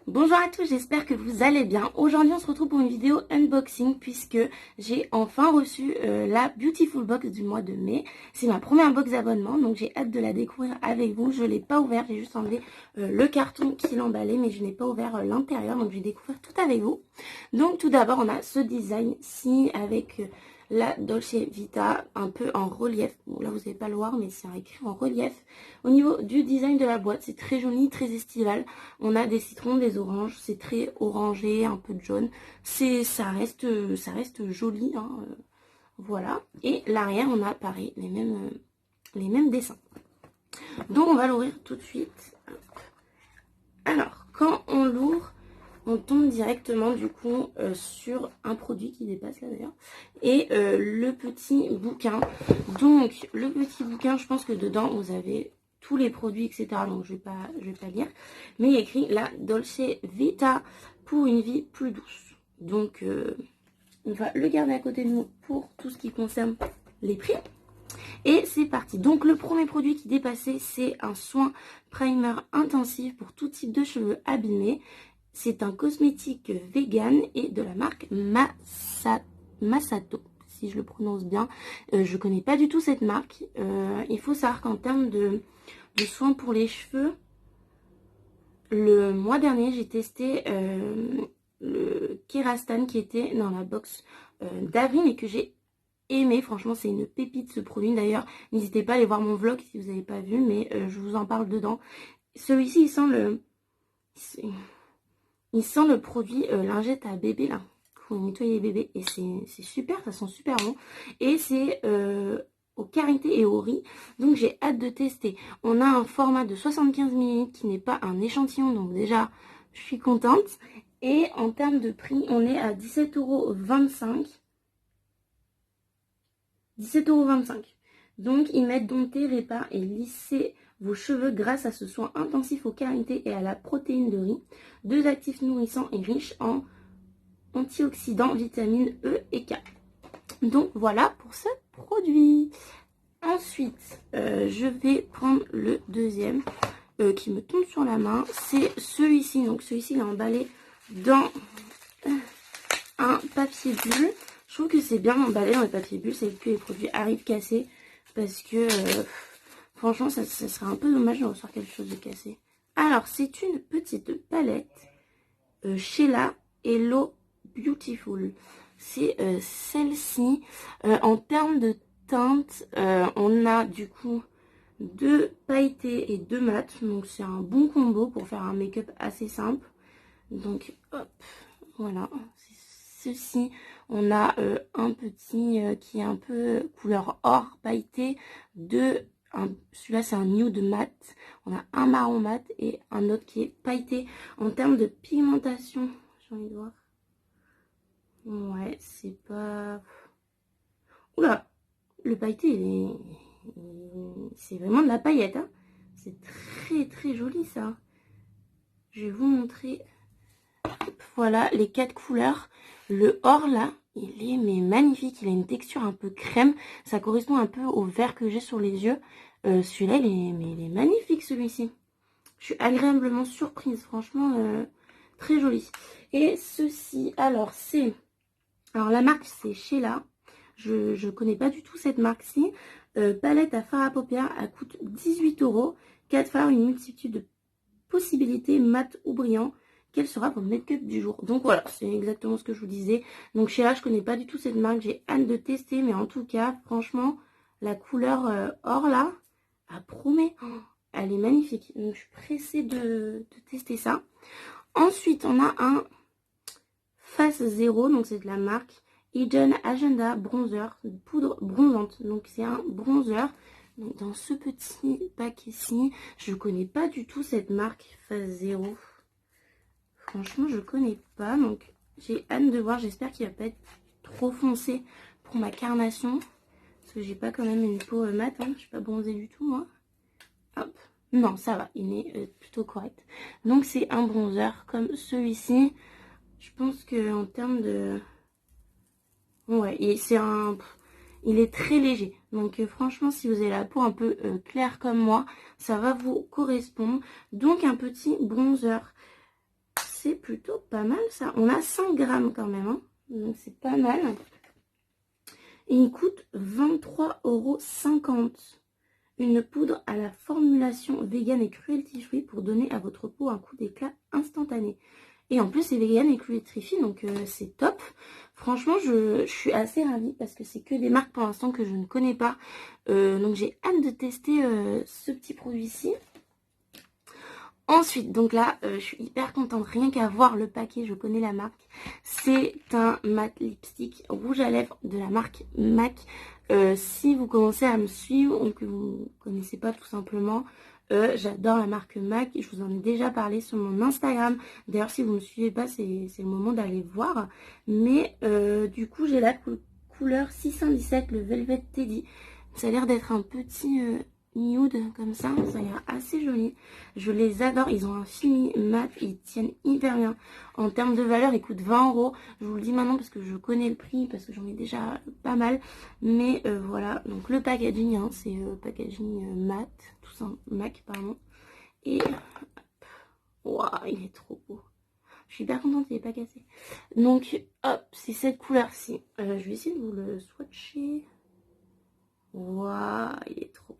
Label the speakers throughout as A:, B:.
A: Bonjour à tous, j'espère que vous allez bien. Aujourd'hui on se retrouve pour une vidéo unboxing puisque j'ai enfin reçu la Beautiful Box du mois de mai. C'est ma première box d'abonnement, donc j'ai hâte de la découvrir avec vous. Je ne l'ai pas ouvert, j'ai juste enlevé le carton qui l'emballait, mais je n'ai pas ouvert l'intérieur, donc je vais découvrir tout avec vous. Donc tout d'abord on a ce design-ci avec la Dolce Vita un peu en relief. Bon là vous n'allez pas le voir, mais c'est écrit en relief. Au niveau du design de la boîte, c'est très joli, très estival. On a des citrons, des oranges, c'est très orangé, un peu de jaune. Ça reste joli, hein, voilà. Et l'arrière, on a pareil, les mêmes dessins. Donc on va l'ouvrir tout de suite. Alors, quand on l'ouvre, on tombe directement du coup sur un produit qui dépasse là d'ailleurs. Et le petit bouquin. Donc le petit bouquin, je pense que dedans vous avez tous les produits, etc. Donc je vais pas lire. Mais il y a écrit la Dolce Vita pour une vie plus douce. Donc on va le garder à côté de nous pour tout ce qui concerne les prix. Et c'est parti. Donc le premier produit qui dépassait, c'est un soin primer intensif pour tout type de cheveux abîmés. C'est un cosmétique vegan et de la marque Masato, si je le prononce bien. Je connais pas du tout cette marque. Il faut savoir qu'en termes de soins pour les cheveux, le mois dernier, j'ai testé le Kerastane qui était dans la box d'avril et que j'ai aimé. Franchement, c'est une pépite ce produit. D'ailleurs, n'hésitez pas à aller voir mon vlog si vous n'avez pas vu, mais je vous en parle dedans. Celui-ci, il sent le produit lingette à bébé là, pour nettoyer les bébés, et c'est super, ça sent super bon. Et c'est au karité et au riz, donc j'ai hâte de tester. On a un format de 75 ml qui n'est pas un échantillon, donc déjà je suis contente. Et en termes de prix, on est à 17,25 €. 17,25 €. Donc ils mettent dompter, répare et lisser vos cheveux grâce à ce soin intensif au karité et à la protéine de riz. 2 actifs nourrissants et riches en antioxydants, vitamines E et K. Donc voilà pour ce produit. Ensuite, je vais prendre le deuxième qui me tombe sur la main. C'est celui-ci. Donc celui-ci il est emballé dans un papier bulle. Je trouve que c'est bien emballé dans le papier bulle, c'est que les produits arrivent cassés. Parce que franchement ça serait un peu dommage de recevoir quelque chose de cassé. Alors c'est une petite palette Sheila Hello Beautiful. C'est celle-ci. En termes de teinte, on a du coup 2 pailletés et 2 mat. Donc c'est un bon combo pour faire un make-up assez simple. Donc hop, voilà. Ceci, on a un petit qui est un peu couleur or pailleté. Celui-là c'est un nude mat. On a un marron mat et un autre qui est pailleté. En termes de pigmentation, j'ai envie de voir. Ouais, c'est pas... Oula, le pailleté, c'est vraiment de la paillette. Hein. C'est très très joli ça. Je vais vous montrer. Voilà les 4 couleurs. Le or là, il est magnifique. Il a une texture un peu crème. Ça correspond un peu au vert que j'ai sur les yeux. Celui-là, il est magnifique celui-ci. Je suis agréablement surprise. Franchement, très joli. Et ceci, alors la marque c'est Sheila. Je connais pas du tout cette marque-ci. Palette à fard à paupières, elle coûte 18 €. 4 fards, une multitude de possibilités mat ou brillant. Quel sera votre make-up du jour? Donc voilà, c'est exactement ce que je vous disais. Donc Sheila, je connais pas du tout cette marque, j'ai hâte de tester, mais en tout cas, franchement, la couleur or là, elle promet. Oh, elle est magnifique. Donc je suis pressée de tester ça. Ensuite, on a un Face Zéro, donc c'est de la marque Hidden Agenda Bronzer, poudre bronzante. Donc c'est un bronzer. Donc dans ce petit pack ici, je connais pas du tout cette marque Face Zéro. Franchement, je connais pas, donc j'ai hâte de voir. J'espère qu'il va pas être trop foncé pour ma carnation. Parce que j'ai pas quand même une peau mate, hein. Je suis pas bronzée du tout, moi. Hop. Non, ça va, il est plutôt correct. Donc c'est un bronzer comme celui-ci. Je pense que en termes de... Ouais, il est très léger. Donc franchement, si vous avez la peau un peu claire comme moi, ça va vous correspondre. Donc un petit bronzer. c'est plutôt pas mal ça. On a 5 grammes quand même, hein. Donc c'est pas mal. Et il coûte 23,50 €. Une poudre à la formulation vegan et cruelty free pour donner à votre peau un coup d'éclat instantané. Et en plus c'est vegan et cruelty free, donc c'est top. Franchement je suis assez ravie parce que c'est que des marques pour l'instant que je ne connais pas. Donc j'ai hâte de tester ce petit produit-ci. Ensuite, donc là, je suis hyper contente, rien qu'à voir le paquet, je connais la marque. C'est un matte lipstick rouge à lèvres de la marque MAC. Si vous commencez à me suivre ou que vous ne connaissez pas tout simplement, j'adore la marque MAC. Je vous en ai déjà parlé sur mon Instagram. D'ailleurs, si vous ne me suivez pas, c'est le moment d'aller voir. Mais du coup, j'ai la couleur 617, le Velvet Teddy. Ça a l'air d'être un petit... nude comme ça a l'air assez joli. Je les adore, ils ont un fini mat, ils tiennent hyper bien. En termes de valeur, ils coûtent 20 €. Je vous le dis maintenant parce que je connais le prix, parce que j'en ai déjà pas mal. Mais voilà, donc le packaging, hein, c'est packaging mat, tout ça, MAC, pardon. Et waouh, il est trop beau. Je suis hyper contente, il n'est pas cassé. Donc hop, c'est cette couleur-ci. Je vais essayer de vous le swatcher. Waouh, il est trop beau.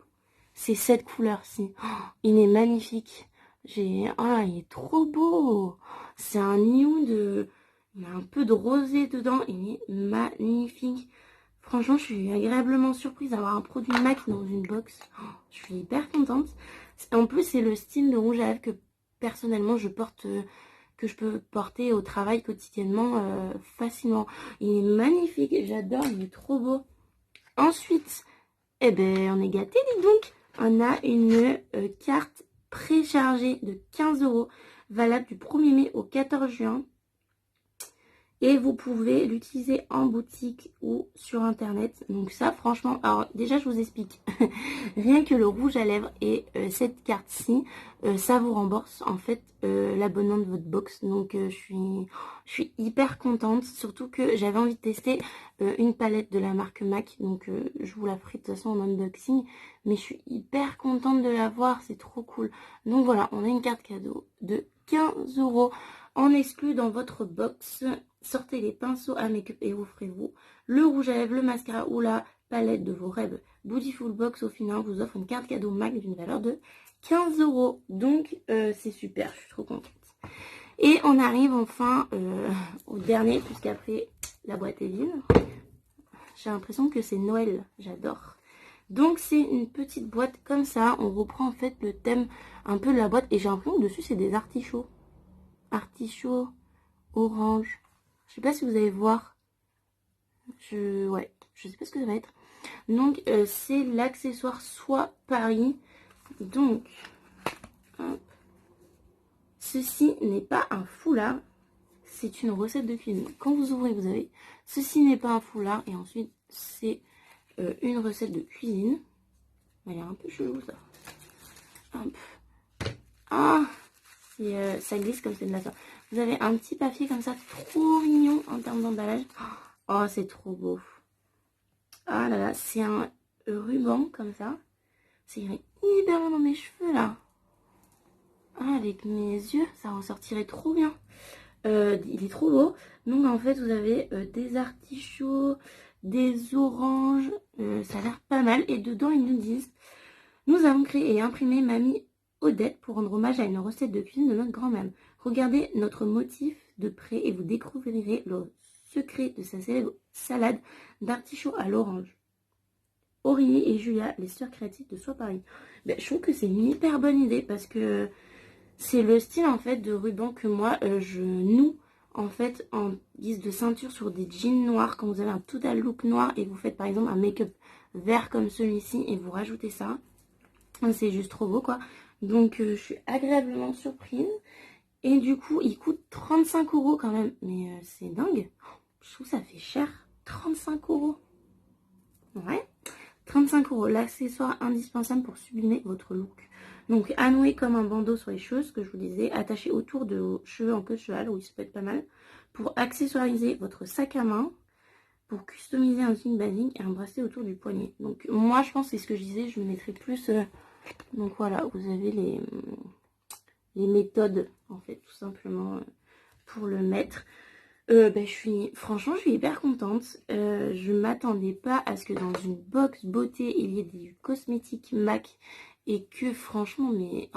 A: C'est cette couleur-ci. Oh, il est magnifique. Oh, il est trop beau. C'est un nude. Il y a un peu de rosé dedans. Il est magnifique. Franchement, je suis agréablement surprise d'avoir un produit MAC dans une box. Oh, je suis hyper contente. En plus, c'est le style de rouge à lèvres que personnellement je porte, que je peux porter au travail quotidiennement facilement. Il est magnifique. J'adore. Il est trop beau. Ensuite, eh ben, on est gâtés, dis donc. On a une carte préchargée de 15 €, valable du 1er mai au 14 juin. Et vous pouvez l'utiliser en boutique ou sur internet. Donc ça, franchement, alors déjà je vous explique. Rien que le rouge à lèvres et cette carte-ci, ça vous rembourse en fait l'abonnement de votre box. Donc je suis hyper contente. Surtout que j'avais envie de tester une palette de la marque MAC. Donc je vous la ferai de toute façon en unboxing. Mais je suis hyper contente de l'avoir. C'est trop cool. Donc voilà, on a une carte cadeau de 15 € en exclu dans votre box. Sortez les pinceaux à make-up et offrez-vous le rouge à lèvres, le mascara ou la palette de vos rêves. Beautiful Box au final vous offre une carte cadeau MAC d'une valeur de 15 €. Donc c'est super, je suis trop contente. Et on arrive enfin au dernier, puisqu'après la boîte est vide. J'ai l'impression que c'est Noël, j'adore. Donc c'est une petite boîte comme ça, on reprend en fait le thème un peu de la boîte. Et j'ai l'impression que dessus c'est des artichauts. Artichauts, orange. Je sais pas si vous allez voir. Ouais, je sais pas ce que ça va être. Donc c'est l'accessoire Soie Paris. Donc hop. Ceci n'est pas un foulard, c'est une recette de cuisine. Quand vous ouvrez, vous avez ceci n'est pas un foulard, et ensuite c'est une recette de cuisine. Elle est un peu chelou ça. Hop. Ah, ça glisse comme c'est de la soie. Vous avez un petit papier comme ça, trop mignon en termes d'emballage. Oh, c'est trop beau. Ah là là, c'est un ruban comme ça. Ça irait hyper bien dans mes cheveux là. Ah, avec mes yeux, ça ressortirait trop bien. Il est trop beau. Donc en fait, vous avez des artichauts, des oranges. Ça a l'air pas mal. Et dedans, ils nous disent: nous avons créé et imprimé Mamie Odette pour rendre hommage à une recette de cuisine de notre grand-mère. Regardez notre motif de près et vous découvrirez le secret de sa célèbre salade d'artichaut à l'orange. Aurélie et Julia, les sœurs créatives de Soie Paris. Ben, je trouve que c'est une hyper bonne idée parce que c'est le style en fait de ruban que moi je noue en fait en guise de ceinture sur des jeans noirs. Quand vous avez un total look noir et vous faites par exemple un make-up vert comme celui-ci et vous rajoutez ça, c'est juste trop beau quoi. Donc je suis agréablement surprise. Et du coup il coûte 35 € quand même. Mais c'est dingue. Je trouve que ça fait cher. 35 €. Ouais. 35 €, l'accessoire indispensable pour sublimer votre look. Donc à nouer comme un bandeau sur les cheveux, ce que je vous disais, attaché autour de vos cheveux en queue de cheval, oui ça peut être pas mal. Pour accessoiriser votre sac à main, pour customiser un signe basique et un bracelet autour du poignet. Donc moi je pense que c'est ce que je disais, je le mettrai plus... donc voilà, vous avez les méthodes en fait, tout simplement. pour le mettre. Franchement, je suis hyper contente. Je m'attendais pas à ce que dans une box beauté, il y ait des cosmétiques MAC. Et que franchement, mais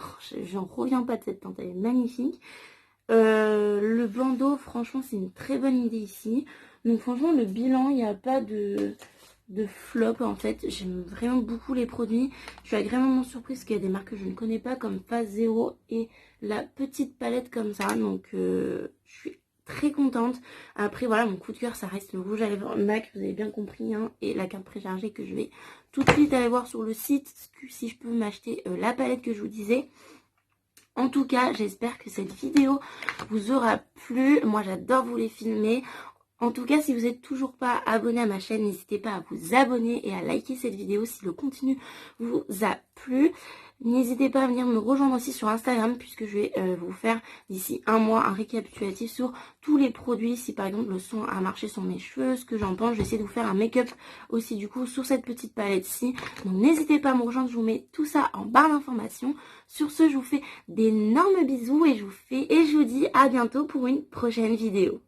A: j'en reviens pas de cette teinte, elle est magnifique. Le bandeau, franchement, c'est une très bonne idée ici. Donc franchement, le bilan, il n'y a pas de flop en fait. J'aime vraiment beaucoup les produits. Je suis agréablement surprise qu'il y a des marques que je ne connais pas comme Phase Zero et la petite palette comme ça. Donc je suis très contente. Après voilà, mon coup de cœur ça reste le rouge à lèvres MAC, vous avez bien compris, hein, et la carte préchargée que je vais tout de suite aller voir sur le site si je peux m'acheter la palette que je vous disais. En tout cas, j'espère que cette vidéo vous aura plu. Moi j'adore vous les filmer. En tout cas, si vous n'êtes toujours pas abonné à ma chaîne, n'hésitez pas à vous abonner et à liker cette vidéo si le contenu vous a plu. N'hésitez pas à venir me rejoindre aussi sur Instagram puisque je vais vous faire d'ici un mois un récapitulatif sur tous les produits. Si par exemple le son a marché sur mes cheveux, ce que j'en pense, je vais essayer de vous faire un make-up aussi du coup sur cette petite palette-ci. Donc n'hésitez pas à me rejoindre, je vous mets tout ça en barre d'informations. Sur ce, je vous fais d'énormes bisous et je vous dis à bientôt pour une prochaine vidéo.